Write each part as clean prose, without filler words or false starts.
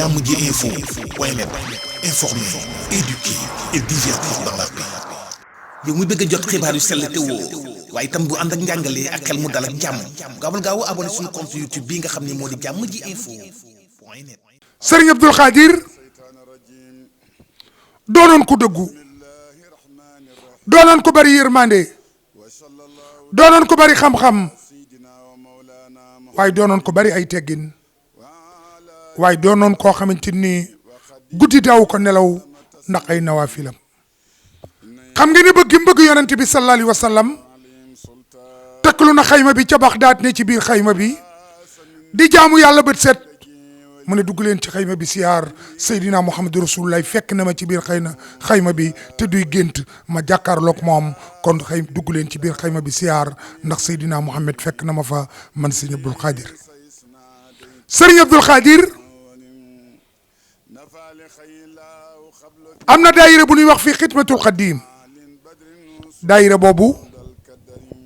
jàmm ji info point net, informer, éduquer et divertir dans la paix. yow mu bëgg a jot xibaar yu sell te woo waaye itam bu ànd ak njàngalee ak xel mu dal ak jàmm gaawal gaaw abonné suñu compte YouTube bi nga xam ne moo di jàmm ji info point net. Serigne Abdoul Khadir doonoon ko dëggu, doonoon ko bari yërmande, doonoon ko bari xam-xam, waaye doonoon ko bari ay teggin, waaye doonoon koo xamante ni guddi daaw ko nelaw ndax ay nawaafilam. xam nga ni bëgg yonent bi sallallahu alayhi wa sallam takkalu na xayma bi ca Baxdaad ne ci biir xayma bi di jaamu yàlla bët set mu ne dugg leen ci xayma bi siyaar Seydina Muhammadu Rasulullah fekk na ma ci biir xayma bi te duy gént ma jàkkaarloog moom kon dugg leen ci biir xayma bi siyaar ndax Seydina Muhammad fekk na ma fa man Serigne Abdoul Khadir. Serigne Abdoul Khadir am na daayira bu ñuy wax fii xidmatul xadim. daayira boobu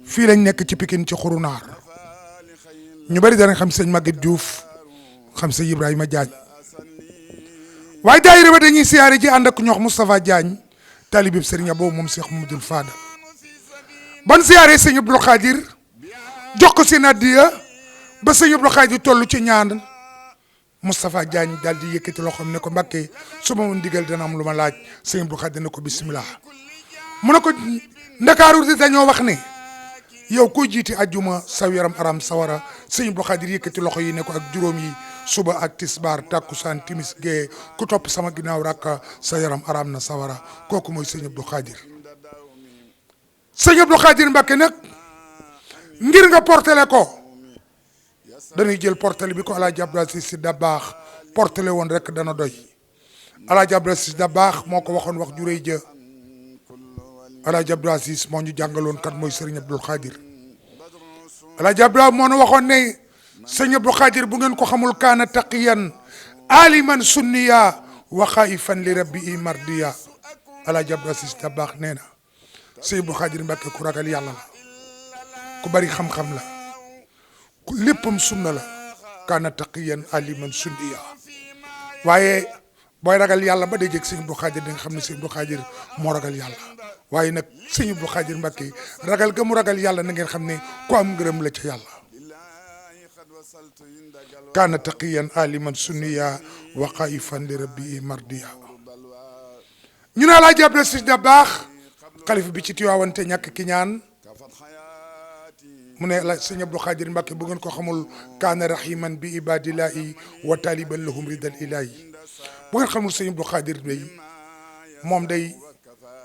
fii lañ nekk ci Pikine ci xurunaar ñu bari danañ xam sëñ Maguette Diouf xam sëñ Ibrahima Diagne waaye daayira ba dañuy siyaare ji ànd ak ñox Moustapha Diagne talibib Serigne Abo moom Cheikh Mamadou Fadal ban siyaare sëñ Abdoul Khadir jox ko seen addiya ba sëñ Abdoul Khadir toll ci ñaan Moustapha Diagne daal di yëkkati loxoom ne ko Mbakke su ma ndigal dana am lu ma laaj sëñ Abdoul Khadir ne ko bismillah mu ne ko Ndakaaru di dañoo wax ne yow kuy jiiti ajjuma saw yaram aram sawara sëñ Abdoul Khadir yëkkati loxo yi ne ko ak juróom yi suba ak tisbaar takkusaan timis gee ku topp sama ginnaaw rakka sa yaram aram na sawara kooku mooy sëñ Abdoul Khadir. sëñ Abdoul Khadir Mbacké nag ngir nga portele ko dañuy jël portele bi ko Alaaji Abdou Aziz Sy Dabakh portele woon rek dana doy. Alaaji Abdou Aziz Sy Dabakh moo ko waxoon wax ju rëy ja Alaaji Abdou Aziz moo ñu jàngaloon kat mooy Serigne Abdoul Khadir. Alaaji Abdou moo ñu waxoon ne Serigne Abdoul Khadir bu ngeen ko xamul kaana taqiyan aliman sunniya wa xaifan li rabbi mardiya. Alaaji Abdou Aziz Dabakh nee na Serigne Abdoul Khadir Mbacké ku ragal yàlla la, ku bari xam-xam la, ku léppam sunna la, kaana taqiyan aliman sunniya. waaye booy ragal yàlla ba day jég Serigne Abdoul Khadir di nga xam ne Serigne Abdoul Khadir moo ragal yàlla. waaye nag sëñ Abdoul Khadir Mbacké ragal ga mu ragal yàlla na ngeen xam ne ku am ngërëm la ca yàlla. kaana taqiyan aliman sunniya wa xaifan li rabbi mardiya. ñu ne Alaaji Abdou Aziz Sy Dabakh xalifa bi ci Tiwaawan te ñàkk ki ñaan mu ne la sëñ Abdoul Khadir Mbacké bu ngeen ko xamul kaana rahiman bi ibadillahi wa taliban lahum ridal ilahi. bu ngeen xamul sëñ Abdoul Khadir day moom day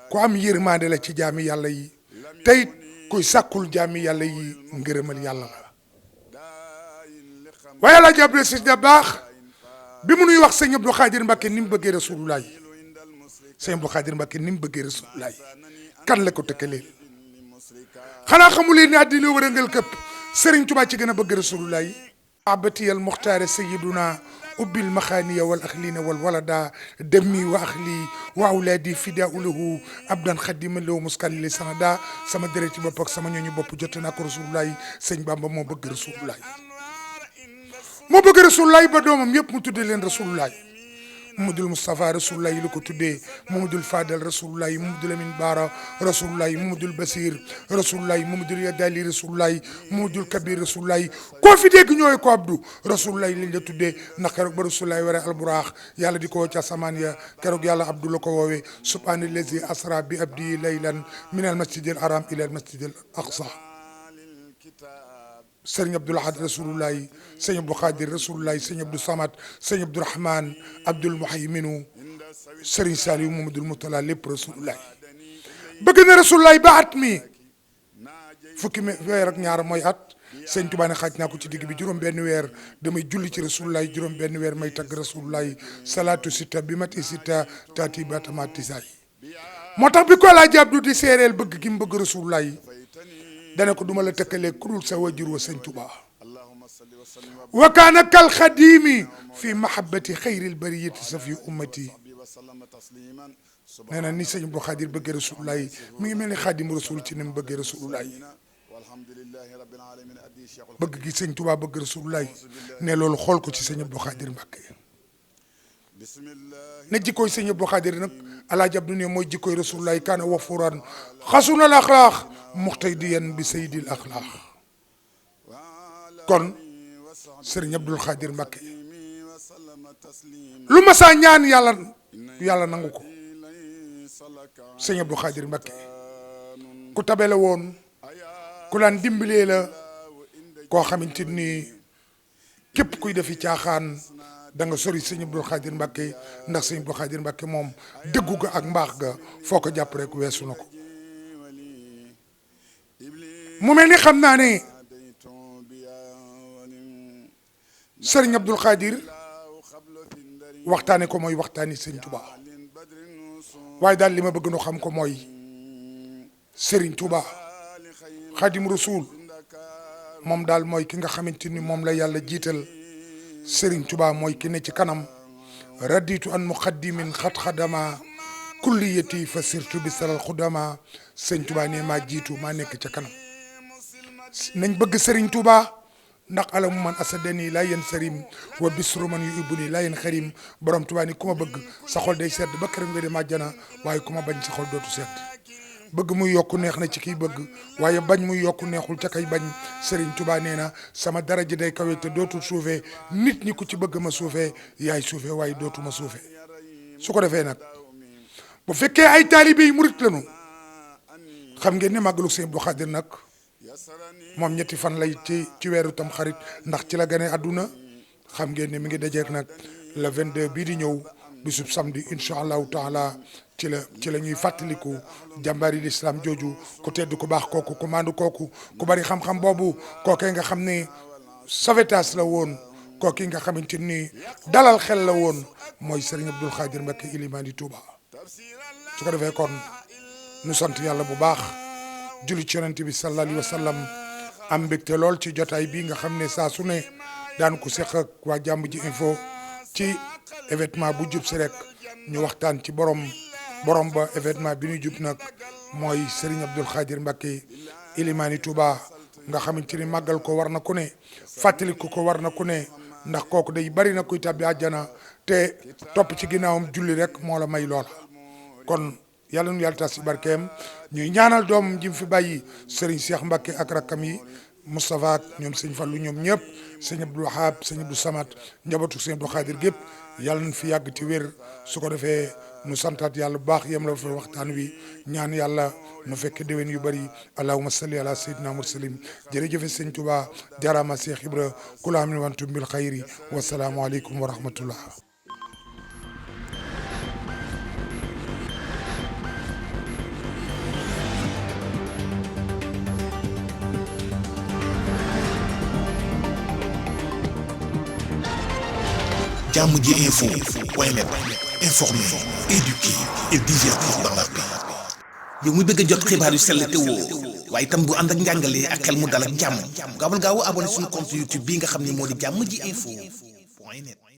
ku am yërmande la ci jaami yàlla yi tey kuy sàkkul jaami yàlla yi ngërëmal yàlla la. waaye Alaaji Abdou Aziz Sy Dabakh bi mu nuy wax sëñ Abdoul Khadir Mbacké ni mu bëggee rasulullah yi sëñ Abdoul Khadir Mbacké ni mu bëggee rasulullah yi kan la ko tëkkaleel. xanaa xamuleen ne àddina wërëngal këpp Serigne Touba ci gën a bëgg rasulullah yi. abatiyal muxtaare sayiduna ubbil maxaaniya wal axlina wal walada demmi wa axli wa awlaadi fidaau lahu abdan xadiman lahu muskan li sanada sama deret ci bopp ak sama ñooñu bopp jot naa ko rasulullahi. sëñ Bamba moo bëgg rasulullahi, moo bëgg rasulullahi ba doomam yëpp mu tuddee leen rasulullahi. Mamadul Moustapha rasulullahi la ko tuddee, Mamadul Fadal rasulullahi, Mamadul Amin Baara rasulullahi, Mamadul Basir rasulullahi, Mamadul Yadali rasulullahi, Mamadul Kabir rasulullahi. koo fi dégg ñooy ko Abdou rasulullahi lañ la tuddee ndax keroog ba rasulullahi waree alburaax yàlla di ko woo ca asamaan ya keroog yàlla Abdou la ko woowee subhaanallazi asra bi abdi laylan min al masjidil haram ila al masjidil aqsa. Serigne Abdoul Ahad rasulullahi, Serigne Abdoul Khadir rasulullahi, Serigne Abdou Samad, Serigne Abdou Rahman, Abdoul Muhayminu, Serigne Saliou Mamadou Moutala lépp rasulullahi. bëgg na rasulullahi ba at mi fukki weer ak ñaar mooy at Serigne Touba ne xaaj naa ko ci digg bi juróom benn weer damay julli ci rasulullahi, juróom benn weer may tagg rasulullahi. salatu sita bi mati sita taati batamatisaay. moo tax bi ko Alaaji Abdou di seereel bëgg gi mu bëgg rasulullahi dana ko duma la tëkkalee kurul sa wajur wa sëñ Tuba. wa kaana kal xadimi fi mahabbati xayril bariyati safi ummati. nee na ni sëñ Abdoul Khadir bëgg rasulullahi mi ngi mel ni xadim rasul ci ni mu bëgg rasulullahi. bëgg gi sëñ Tuba bëgg rasulullahi ne loolu xool ko ci sëñ Abdoul Khadir Mbacké. ne jikkooy sëñ Abdou Khadir nag alaaji Abdu ne mooy jikkooy rasulullahi kaana wafuran xasunal axlaax muxtadiyan bi sayyidil axlaax kon sëriñ Abdul Khadir Mbacké lu ma saa ñaan yàlla nangu ko. sëñ Abdou Khadir Mbacké ku tabe la woon ku laan dimbalee la koo xamante ni képp kuy defi caaxaan da nga sori sëñ Abdou Khadir Mbacké ndax sëñ Abdou Khadir Mbacké moom dëggu ga ak mbaax ga foo ko jàpp rek weesu na ko. mu mel ni xam naa ne sëriñ Abdou Khadir waxtaane ko mooy waxtaani sëñ Touba waaye daal li ma bëgg nu xam ko mooy Serigne Touba Khadim Rasoul moom daal mooy ki nga xamante ni moom la yàlla jiital Serigne Touba mooy ki ne ci kanam raditu an muqaddimin xat-xadama kulliyati fa sirtu bi salal xudama Serigne Touba ne maa jiitu maa nekk ca kanam nañ bëgg Serigne Touba ndax alamu man asadani laa yéen sarim wa bisru man yu ibbu ni laa yéen xarim borom Touba ni ku ma bëgg sa xol day sedd ba këram nga dem àjjana waaye ku ma bañ sa xol dootu sedd bëgg muy yokku neex na ci kiy bëgg waaye bañ muy yokku neexul ca kay bañ Serigne Touba nee na sama daraja day kawe te dootul suufee nit ñi ku ci bëgg ma suufee yaay suufee waaye dootu ma suufee su ko defee nag bu fekkee ay taalibe yi murit lañu xam ngeen ne màggalu Sëñ Abdou Khadir nag moom ñetti fan lay ci weeru tam xarit ndax ci la gane àdduna xam ngeen ne mi ngi dajeek nag le 22 bii di ñëw bisub samedi incha allahu taala ci la ñuy fàttaliku jàmbaari l'islam jooju ku tedd ku baax kooku ku maandu kooku ku bari xam-xam boobu kookee nga xam ne sauvetage la woon kooki nga xamante ni dalal xel la woon mooy Serigne Abdou Khadir Mbacké Ilimani Touba su ko defee kon nu sant yàlla bu baax julli ci yonent bi sallallahu alayhi wa sallam am mbégte lool ci jotaay bi nga xam ne saa su ne daan ko seq ak waa Jàmm ji info ci événement bu jub si rek ñu waxtaan ci borom ba événement bi ñu jub nag mooy Serigne Abdou Khadir Mbacké Ilimani Touba nga xamante ni màggal ko war na ku ne fàttali ko war na ku ne ndax kooku day bari na kuy tabbi àjjana te topp ci ginnaawam julli rek moo la may loola kon yàlla nu yàlla tas ci barkeem ñuy ñaanal doom ji fi bàyyi Serigne Cheikh Mbacké ak rakkam yi Moustapha ak ñoom sëñ Fallou ñoom ñëpp sëñ Abdou Wahab sëñ Abdou Samad njabootu sëñ Abdou Khadir gépp yàlla nañ fi yàgg ci wér su ko defee nu santaat yàlla bu baax yem la fa waxtaan wi ñaan yàlla nu fekk déwén yu bëri allahumma salli ala sayyidina mursalim jërëjëfe sëñ Touba jarama Cheikh Ibra kula amin wantum bil xayri wasalaamu aleykum wa rahmatullah Jàmm ji info point net informer, éduquer et divertir dans la paix. yow mu bëgg a jot xibaar yu sell te woo waaye itam bu ànd ak njàngalee ak xel mu dal ak jàmm gaawal gaaw abonné suñu compte YouTube bii nga xam ne moo di Jàmm ji info point net